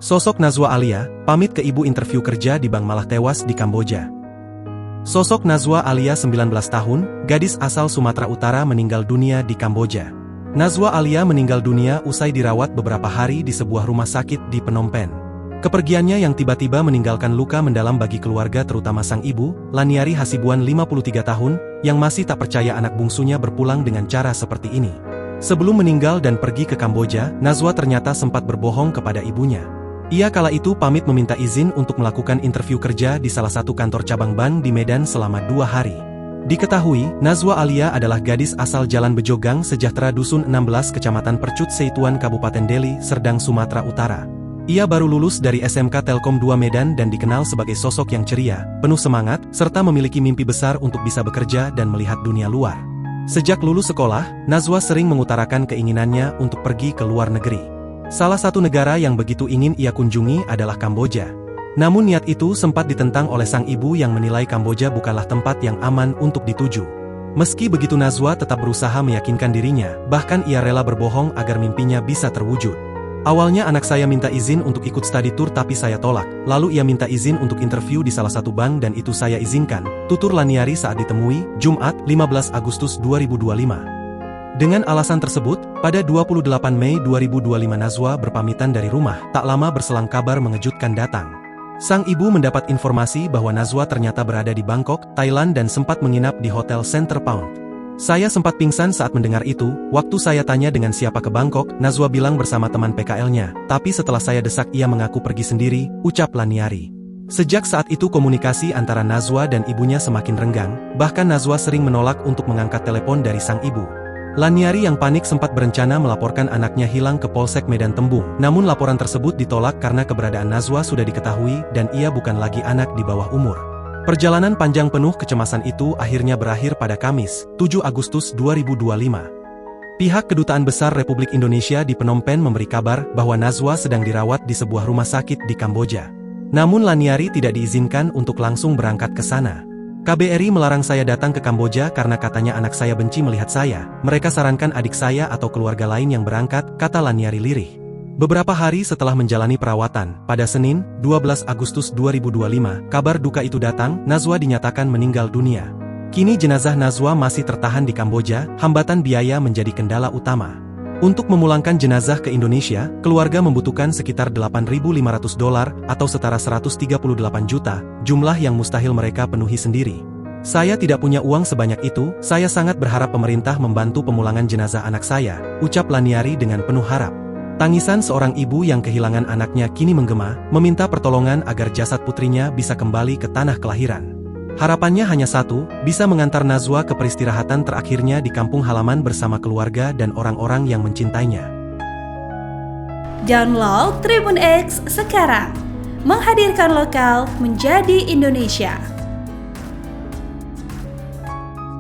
Sosok Nazwa Alia, pamit ke ibu interview kerja di bank malah tewas di Kamboja. Sosok Nazwa Alia 19 tahun, gadis asal Sumatera Utara meninggal dunia di Kamboja. Nazwa Alia meninggal dunia usai dirawat beberapa hari di sebuah rumah sakit di Phnom Penh. Kepergiannya yang tiba-tiba meninggalkan luka mendalam bagi keluarga terutama sang ibu, Laniari Hasibuan 53 tahun, yang masih tak percaya anak bungsunya berpulang dengan cara seperti ini. Sebelum meninggal dan pergi ke Kamboja, Nazwa ternyata sempat berbohong kepada ibunya. Ia kala itu pamit meminta izin untuk melakukan interview kerja di salah satu kantor cabang bank di Medan selama 2 hari. Diketahui, Nazwa Alia adalah gadis asal Jalan Bejogang Sejahtera Dusun 16 Kecamatan Percut Seituan Kabupaten Deli, Serdang, Sumatera Utara. Ia baru lulus dari SMK Telkom 2 Medan dan dikenal sebagai sosok yang ceria, penuh semangat, serta memiliki mimpi besar untuk bisa bekerja dan melihat dunia luar. Sejak lulus sekolah, Nazwa sering mengutarakan keinginannya untuk pergi ke luar negeri. Salah satu negara yang begitu ingin ia kunjungi adalah Kamboja. Namun niat itu sempat ditentang oleh sang ibu yang menilai Kamboja bukanlah tempat yang aman untuk dituju. Meski begitu Nazwa tetap berusaha meyakinkan dirinya, bahkan ia rela berbohong agar mimpinya bisa terwujud. Awalnya anak saya minta izin untuk ikut study tour tapi saya tolak, lalu ia minta izin untuk interview di salah satu bank dan itu saya izinkan, tutur Laniari saat ditemui, Jumat, 15 Agustus 2025. Dengan alasan tersebut, pada 28 Mei 2025 Nazwa berpamitan dari rumah, tak lama berselang kabar mengejutkan datang. Sang ibu mendapat informasi bahwa Nazwa ternyata berada di Bangkok, Thailand dan sempat menginap di Hotel Center Pound. Saya sempat pingsan saat mendengar itu, waktu saya tanya dengan siapa ke Bangkok, Nazwa bilang bersama teman PKL-nya, tapi setelah saya desak ia mengaku pergi sendiri, ucap Laniari. Sejak saat itu komunikasi antara Nazwa dan ibunya semakin renggang, bahkan Nazwa sering menolak untuk mengangkat telepon dari sang ibu. Laniari yang panik sempat berencana melaporkan anaknya hilang ke Polsek Medan Tembung, namun laporan tersebut ditolak karena keberadaan Nazwa sudah diketahui dan ia bukan lagi anak di bawah umur. Perjalanan panjang penuh kecemasan itu akhirnya berakhir pada Kamis, 7 Agustus 2025. Pihak Kedutaan Besar Republik Indonesia di Phnom Penh memberi kabar bahwa Nazwa sedang dirawat di sebuah rumah sakit di Kamboja. Namun Laniari tidak diizinkan untuk langsung berangkat ke sana. KBRI melarang saya datang ke Kamboja karena katanya anak saya benci melihat saya. Mereka sarankan adik saya atau keluarga lain yang berangkat, kata Laniari lirih. Beberapa hari setelah menjalani perawatan, pada Senin, 12 Agustus 2025, kabar duka itu datang, Nazwa dinyatakan meninggal dunia. Kini jenazah Nazwa masih tertahan di Kamboja, hambatan biaya menjadi kendala utama. Untuk memulangkan jenazah ke Indonesia, keluarga membutuhkan sekitar $8.500 atau setara 138 juta, jumlah yang mustahil mereka penuhi sendiri. Saya tidak punya uang sebanyak itu, saya sangat berharap pemerintah membantu pemulangan jenazah anak saya, ucap Laniari dengan penuh harap. Tangisan seorang ibu yang kehilangan anaknya kini menggema, meminta pertolongan agar jasad putrinya bisa kembali ke tanah kelahiran. Harapannya hanya satu, bisa mengantar Nazwa ke peristirahatan terakhirnya di kampung halaman bersama keluarga dan orang-orang yang mencintainya. Download Tribun X sekarang, menghadirkan lokal menjadi Indonesia.